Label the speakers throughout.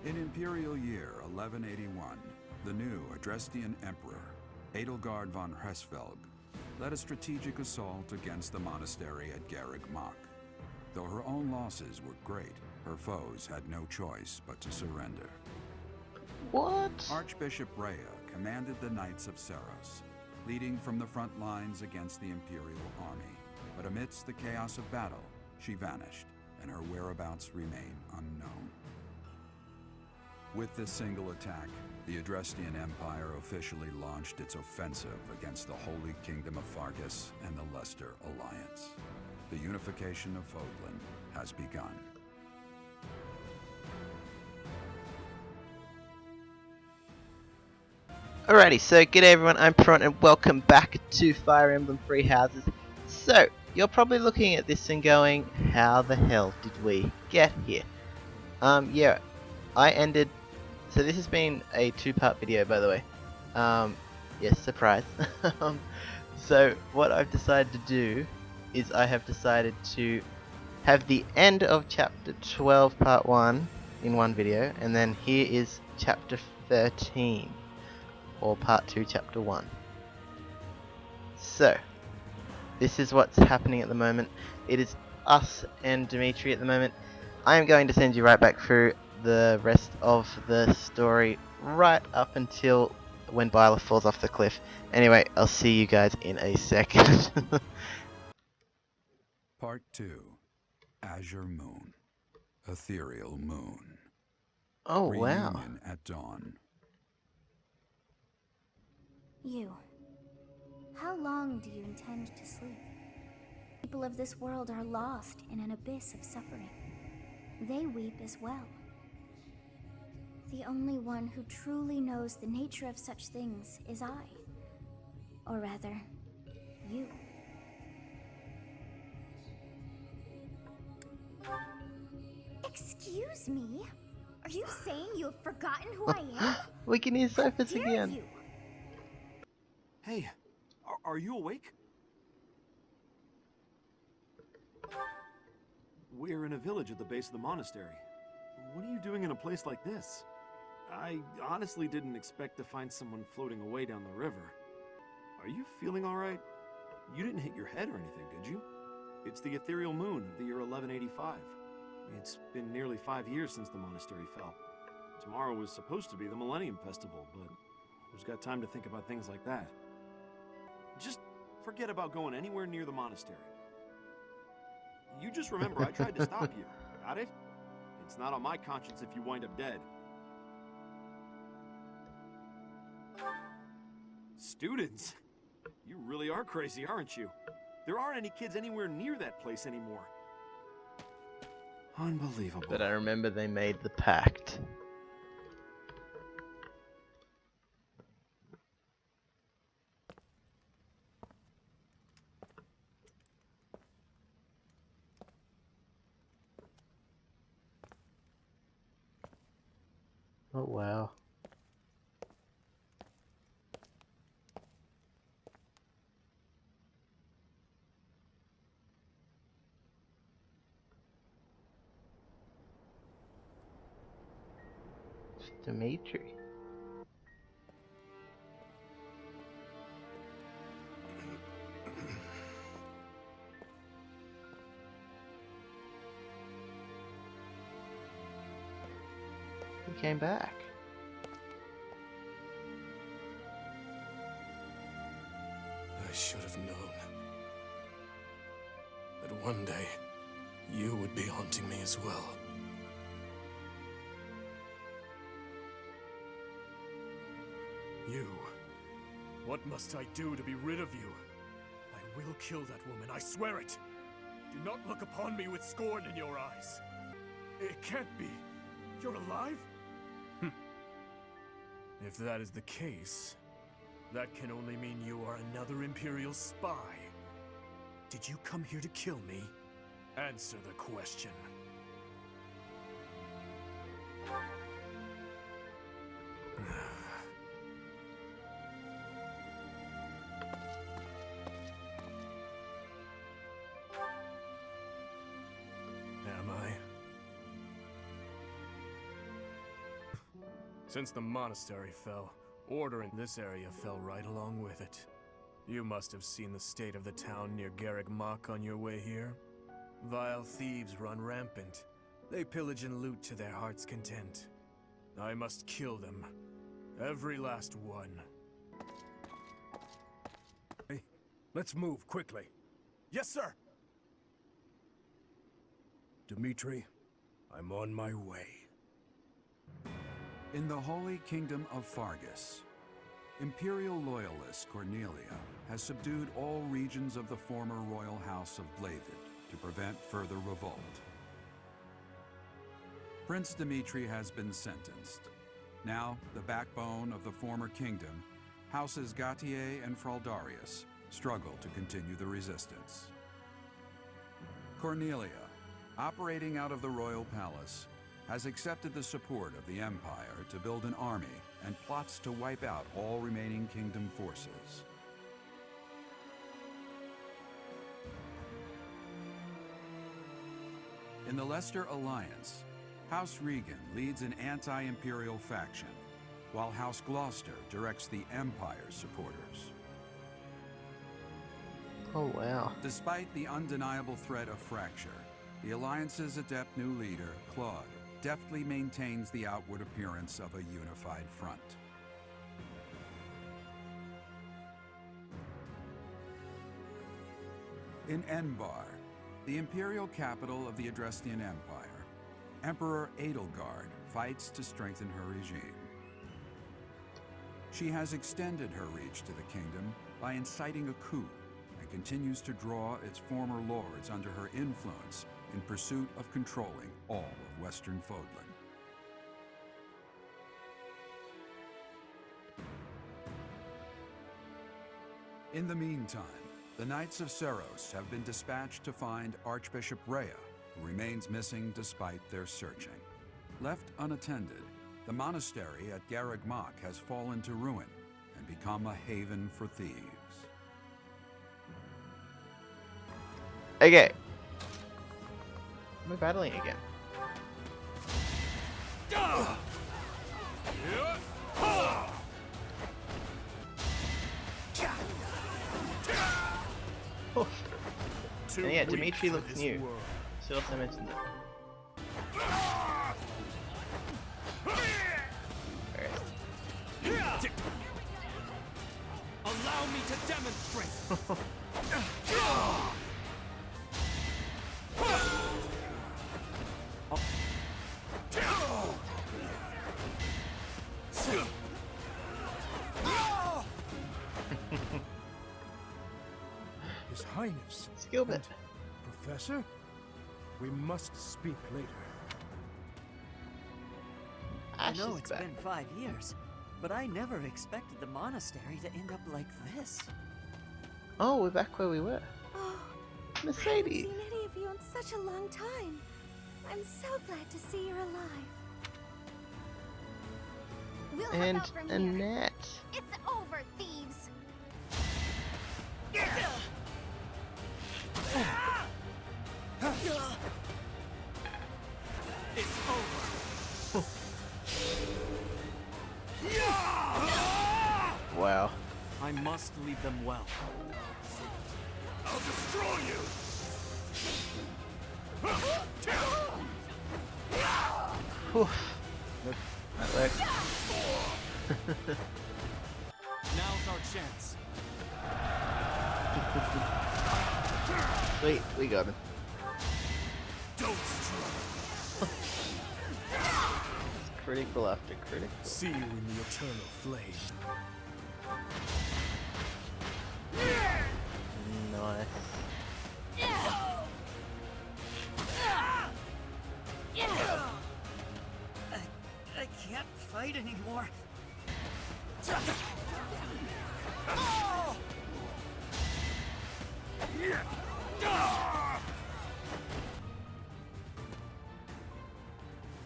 Speaker 1: In Imperial year 1181, the new Adrestian Emperor, Edelgard von Hresvelg, led a strategic assault against the monastery at Garreg Mach. Though her own losses were great, her foes had no choice but to surrender.
Speaker 2: What?
Speaker 1: Archbishop Rhea commanded the Knights of Seros, leading from the front lines against the Imperial army. But amidst the chaos of battle, she vanished, and her whereabouts remain unknown. With this single attack, the Adrestian Empire officially launched its offensive against the Holy Kingdom of Fargus and the Leicester Alliance. The unification of Fodlan has begun.
Speaker 2: Alrighty, so g'day everyone, I'm Prawn and welcome back to Fire Emblem Three Houses. So, you're probably looking at this and going, how the hell did we get here? Yeah, I ended... So this has been a two-part video, by the way. Yes, surprise. So, what I've decided to do is I have decided to have the end of Chapter 12, Part 1 in one video, and then here is Chapter 13. Or part 2 chapter 1. So this is what's happening at the moment. It is us and Dimitri at the moment. I am going to send you right back through the rest of the story right up until when Byleth falls off the cliff. Anyway, I'll see you guys in a second.
Speaker 1: Part 2. Azure Moon. Ethereal Moon.
Speaker 2: Oh wow.
Speaker 1: Reunion at dawn.
Speaker 3: You. How long do you intend to sleep? People of this world are lost in an abyss of suffering. They weep as well. The only one who truly knows the nature of such things is I. Or rather, you. Excuse me? Are you saying you have forgotten who I am?
Speaker 2: We can hear Sophus
Speaker 3: How dare
Speaker 2: again.
Speaker 3: you?
Speaker 4: Hey, are you awake? We're in a village at the base of the monastery. What are you doing in a place like this? I honestly didn't expect to find someone floating away down the river. Are you feeling alright? You didn't hit your head or anything, did you? It's the ethereal moon of the year 1185. It's been nearly 5 years since the monastery fell. Tomorrow was supposed to be the Millenium Festival, but who's got time to think about things like that? Just forget about going anywhere near the monastery. You just remember I tried to stop you. Got it? It's not on my conscience if you wind up dead. Students? You really are crazy, aren't you? There aren't any kids anywhere near that place anymore. Unbelievable.
Speaker 2: But I remember they made the pact. Oh wow. It's Dimitri. He came back.
Speaker 5: I should have known that one day you would be haunting me as well. You. What must I do to be rid of you? I will kill that woman, I swear it! Do not look upon me with scorn in your eyes. It can't be. You're alive? If that is the case, that can only mean you are another Imperial spy. Did you come here to kill me? Answer the question. Am I? Since the monastery fell, order in this area fell right along with it. You must have seen the state of the town near Garreg Mach on your way here. Vile thieves run rampant. They pillage and loot to their heart's content. I must kill them. Every last one.
Speaker 6: Hey, let's move quickly.
Speaker 5: Yes, sir!
Speaker 6: Dimitri, I'm on my way.
Speaker 1: In the Holy Kingdom of Fargus, Imperial loyalist Cornelia has subdued all regions of the former royal house of Blathed to prevent further revolt. Prince Dimitri has been sentenced. Now, the backbone of the former kingdom, Houses Gautier and Fraldarius, struggle to continue the resistance. Cornelia, operating out of the royal palace, has accepted the support of the Empire to build an army and plots to wipe out all remaining kingdom forces. In the Leicester Alliance, House Regan leads an anti-imperial faction, while House Gloucester directs the Empire's supporters.
Speaker 2: Oh wow.
Speaker 1: Despite the undeniable threat of fracture, the Alliance's adept new leader, Claude, deftly maintains the outward appearance of a unified front. In Enbar, the imperial capital of the Adrestian Empire, Emperor Edelgard fights to strengthen her regime. She has extended her reach to the kingdom by inciting a coup and continues to draw its former lords under her influence in pursuit of controlling all of Western Fodlan. In the meantime, the Knights of Seros have been dispatched to find Archbishop Rhea, who remains missing despite their searching. Left unattended, the monastery at Garreg Mach has fallen to ruin and become a haven for thieves.
Speaker 2: Okay. We're battling again. Oof. And yeah, Dimitri looks new. She also mentioned that.
Speaker 5: Allow me to demonstrate!
Speaker 6: His Highness.
Speaker 2: Skill bit.
Speaker 6: Professor, we must speak later.
Speaker 7: I
Speaker 2: Ash
Speaker 7: know
Speaker 2: is
Speaker 7: it's
Speaker 2: back.
Speaker 7: been 5 years, but I never expected the monastery to end up like this.
Speaker 2: Oh, we're back where we were.
Speaker 3: Oh, I
Speaker 2: Mercedes.
Speaker 3: haven't seen any of you in such a long time. I'm so glad to see you're alive. We'll head
Speaker 2: And
Speaker 3: out from here.
Speaker 2: Annette.
Speaker 3: It's over, thieves.
Speaker 7: It's over.
Speaker 2: Wow.
Speaker 7: I must lead them well.
Speaker 5: I'll destroy you!
Speaker 2: Whew. That worked.
Speaker 7: Now's our chance.
Speaker 2: Sweet, we got him.
Speaker 5: Don't struggle.
Speaker 2: Critical after critical.
Speaker 5: See you in the eternal flame.
Speaker 2: Nice.
Speaker 7: I can't fight anymore. The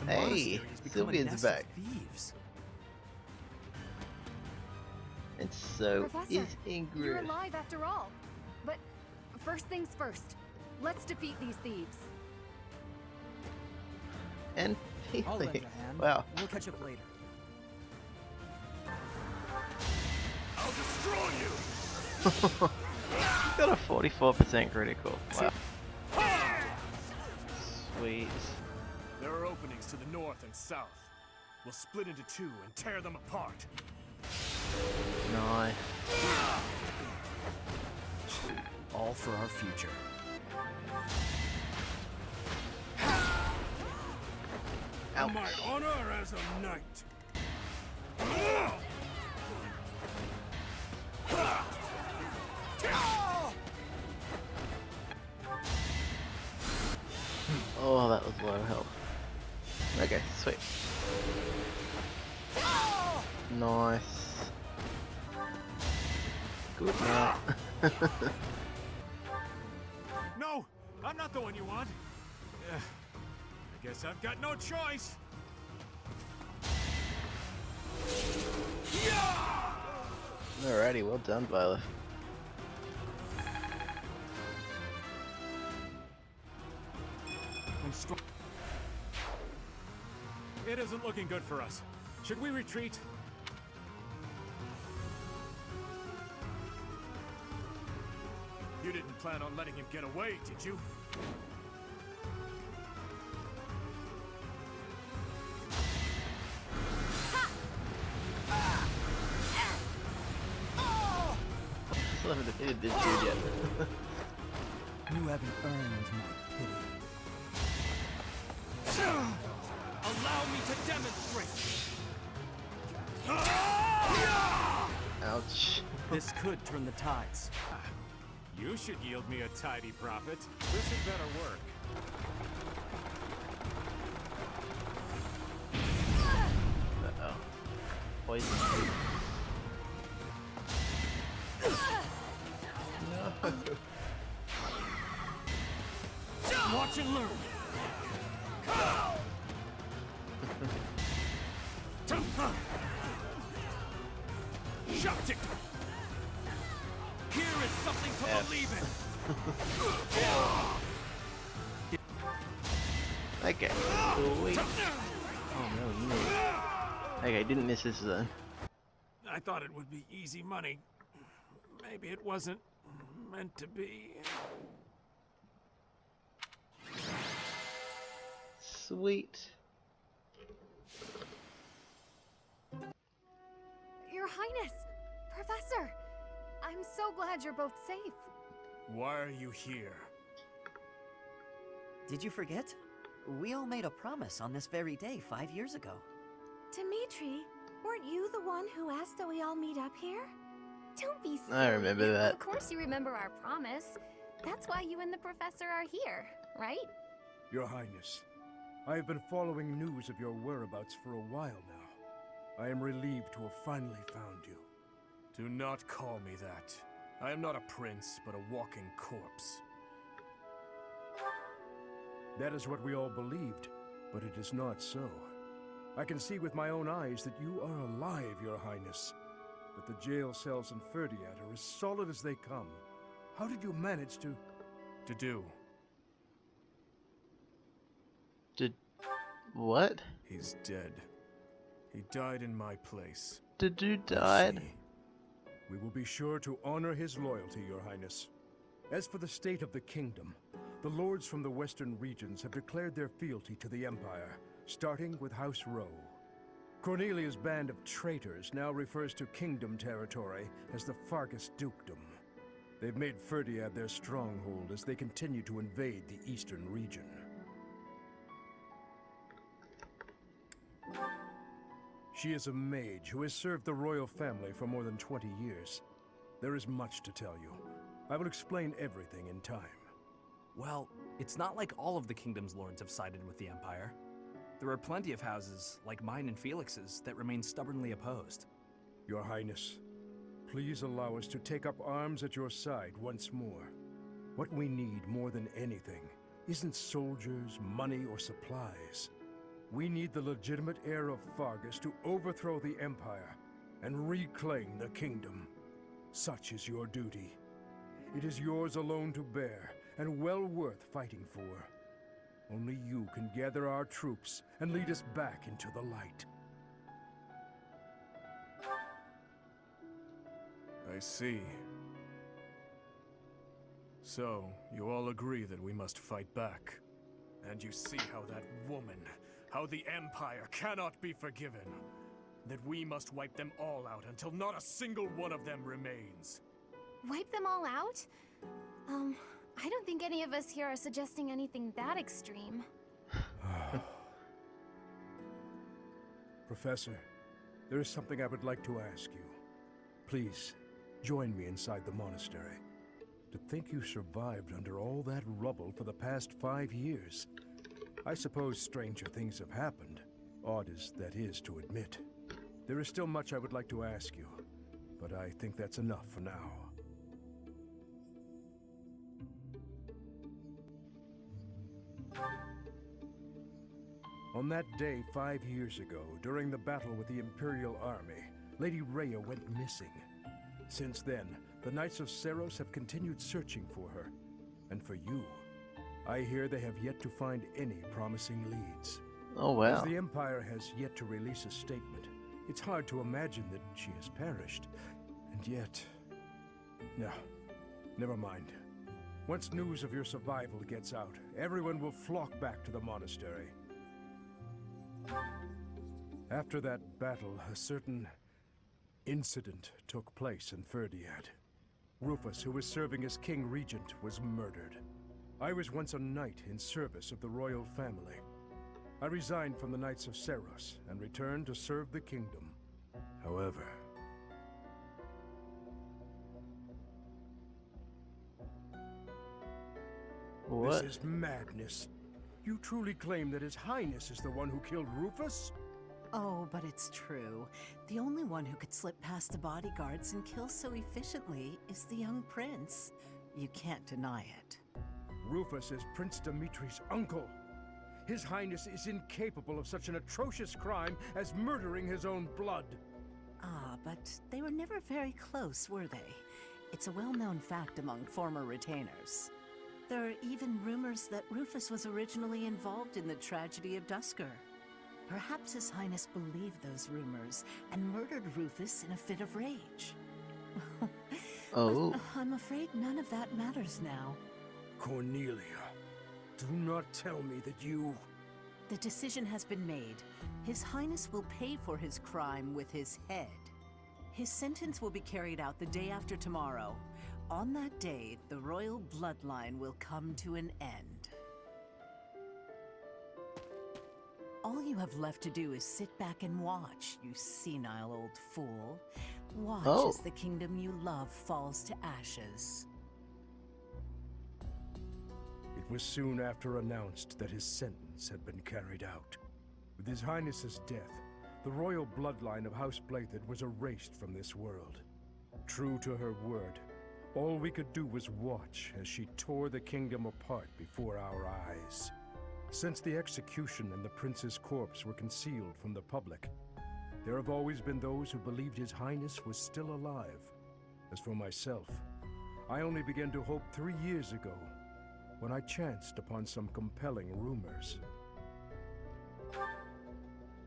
Speaker 2: Hey,
Speaker 7: monastery has become a
Speaker 2: Sylvia's
Speaker 7: nest
Speaker 2: back.
Speaker 7: of thieves.
Speaker 2: And so
Speaker 8: Professor,
Speaker 2: is
Speaker 8: You're
Speaker 2: Ingrid.
Speaker 8: alive after all. But first things first. Let's defeat these thieves.
Speaker 2: And
Speaker 7: I'll lend
Speaker 2: Felix.
Speaker 7: a hand.
Speaker 2: Wow.
Speaker 7: We'll catch up later.
Speaker 5: destroy you!
Speaker 2: Got a 44% critical. Wow. Sweet.
Speaker 5: There are openings to the north and south. We'll split into two and tear them apart.
Speaker 2: Nice.
Speaker 6: All for our future.
Speaker 2: Ouch.
Speaker 6: My honor as a knight.
Speaker 2: Oh, that was low health. Okay, sweet. Nice. Good night.
Speaker 5: No! I'm not the one you want! I guess I've got no choice!
Speaker 2: Alrighty, well done, Violet.
Speaker 5: I'm strong. It isn't looking good for us. Should we retreat? You didn't plan on letting him get away, did you?
Speaker 2: Still haven't defeated this dude yet.
Speaker 7: You haven't earned my pity.
Speaker 5: Allow me to demonstrate!
Speaker 2: Ouch.
Speaker 7: This could turn the tides.
Speaker 5: You should yield me a tidy profit. This had better work.
Speaker 2: Uh-oh. Poison. No.
Speaker 5: Watch and learn! Shut it! Here is something to believe in!
Speaker 2: Okay, sweet. Oh no, you missed. Okay, didn't miss this zone.
Speaker 5: I thought it would be easy money. Maybe it wasn't meant to be.
Speaker 2: Sweet.
Speaker 8: Your Highness! Professor! I'm so glad you're both safe.
Speaker 5: Why are you here?
Speaker 7: Did you forget? We all made a promise on this very day 5 years ago.
Speaker 3: Dimitri, weren't you the one who asked that we all meet up here?
Speaker 8: Don't be silly.
Speaker 2: I remember that.
Speaker 8: Of course you remember our promise. That's why you and the professor are here, right?
Speaker 6: Your Highness, I have been following news of your whereabouts for a while now. I am relieved to have finally found you.
Speaker 5: Do not call me that. I am not a prince, but a walking corpse.
Speaker 6: That is what we all believed, but it is not so. I can see with my own eyes that you are alive, Your Highness. But the jail cells in Ferdiad are as solid as they come. How did you manage to...
Speaker 5: do?
Speaker 2: Did... what?
Speaker 5: He's dead. He died in my place.
Speaker 2: The dude died?
Speaker 6: See. We will be sure to honor his loyalty, Your Highness. As for the state of the kingdom, the lords from the western regions have declared their fealty to the Empire, starting with House Rowe. Cornelia's band of traitors now refers to kingdom territory as the Fargus Dukedom. They've made Ferdiad their stronghold as they continue to invade the eastern region. She is a mage who has served the royal family for more than 20 years. There is much to tell you. I will explain everything in time.
Speaker 9: Well, it's not like all of the kingdom's lords have sided with the Empire. There are plenty of houses, like mine and Felix's, that remain stubbornly opposed.
Speaker 6: Your Highness, please allow us to take up arms at your side once more. What we need more than anything isn't soldiers, money, or supplies. We need the legitimate heir of Fargus to overthrow the Empire and reclaim the kingdom. Such is your duty. It is yours alone to bear, and well worth fighting for. Only you can gather our troops and lead us back into the light.
Speaker 5: I see. So, you all agree that we must fight back. And you see how that woman, how the Empire cannot be forgiven. That we must wipe them all out until not a single one of them remains.
Speaker 8: Wipe them all out? I don't think any of us here are suggesting anything that extreme.
Speaker 6: Professor, there is something I would like to ask you. Please, join me inside the monastery. To think you survived under all that rubble for the past 5 years. I suppose stranger things have happened, odd as that is to admit. There is still much I would like to ask you, but I think that's enough for now. On that day 5 years ago, during the battle with the Imperial Army, Lady Rhea went missing. Since then, the Knights of Seiros have continued searching for her. And for you, I hear they have yet to find any promising leads.
Speaker 2: Oh well.
Speaker 6: As the Empire has yet to release a statement, it's hard to imagine that she has perished. And yet... No, never mind. Once news of your survival gets out, everyone will flock back to the monastery. After that battle, a certain incident took place in Ferdiad. Rufus, who was serving as King Regent, was murdered. I was once a knight in service of the royal family. I resigned from the Knights of Seiros and returned to serve the kingdom. However...
Speaker 2: What?
Speaker 6: This is madness. You truly claim that His Highness is the one who killed Rufus?
Speaker 10: Oh, but it's true. The only one who could slip past the bodyguards and kill so efficiently is the young prince. You can't deny it.
Speaker 6: Rufus is Prince Dimitri's uncle. His Highness is incapable of such an atrocious crime as murdering his own blood.
Speaker 10: Ah, but they were never very close, were they? It's a well-known fact among former retainers. There are even rumors that Rufus was originally involved in the tragedy of Dusker. Perhaps His Highness believed those rumors and murdered Rufus in a fit of rage.
Speaker 2: Oh.
Speaker 10: But I'm afraid none of that matters now.
Speaker 6: Cornelia, do not tell me that you...
Speaker 10: The decision has been made. His Highness will pay for his crime with his head. His sentence will be carried out the day after tomorrow. On that day, the royal bloodline will come to an end. All you have left to do is sit back and watch, you senile old fool. Watch as the kingdom you love falls to ashes.
Speaker 6: It was soon after announced that his sentence had been carried out. With His Highness's death, the royal bloodline of House Blathid was erased from this world. True to her word, all we could do was watch as she tore the kingdom apart before our eyes. Since the execution and the prince's corpse were concealed from the public, there have always been those who believed His Highness was still alive. As for myself, I only began to hope 3 years ago, when I chanced upon some compelling rumors.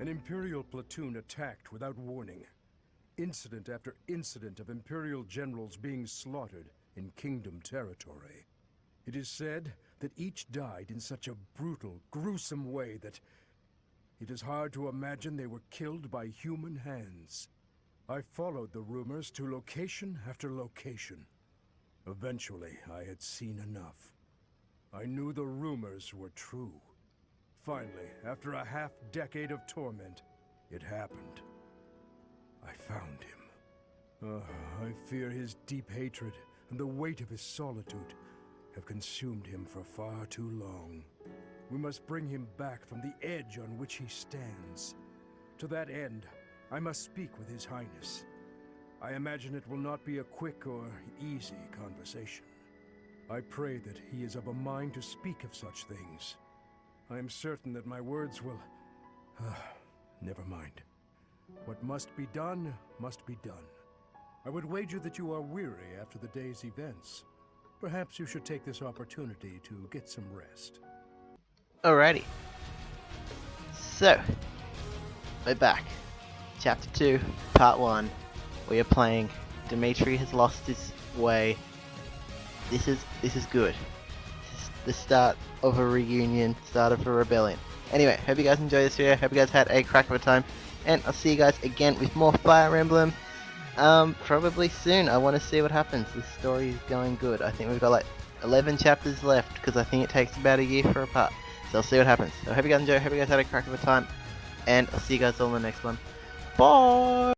Speaker 6: An Imperial platoon attacked without warning. Incident after incident of Imperial generals being slaughtered in Kingdom territory. It is said that each died in such a brutal, gruesome way that it is hard to imagine they were killed by human hands. I followed the rumors to location after location. Eventually, I had seen enough. I knew the rumors were true. Finally, after a half-decade of torment, it happened. I found him. I fear his deep hatred and the weight of his solitude have consumed him for far too long. We must bring him back from the edge on which he stands. To that end, I must speak with His Highness. I imagine it will not be a quick or easy conversation. I pray that he is of a mind to speak of such things. I am certain that my words will... never mind. What must be done, must be done. I would wager that you are weary after the day's events. Perhaps you should take this opportunity to get some rest.
Speaker 2: Alrighty. So, we're back. Chapter 2, Part 1. We are playing Dimitri has lost his way. This is good. This is the start of a reunion, start of a rebellion. Anyway, hope you guys enjoyed this video. Hope you guys had a crack of a time, and I'll see you guys again with more Fire Emblem. Probably soon. I want to see what happens. This story is going good. I think we've got like 11 chapters left, because I think it takes about a year for a part. So I'll see what happens. So I hope you guys enjoy. Hope you guys had a crack of a time, and I'll see you guys all in the next one. Bye!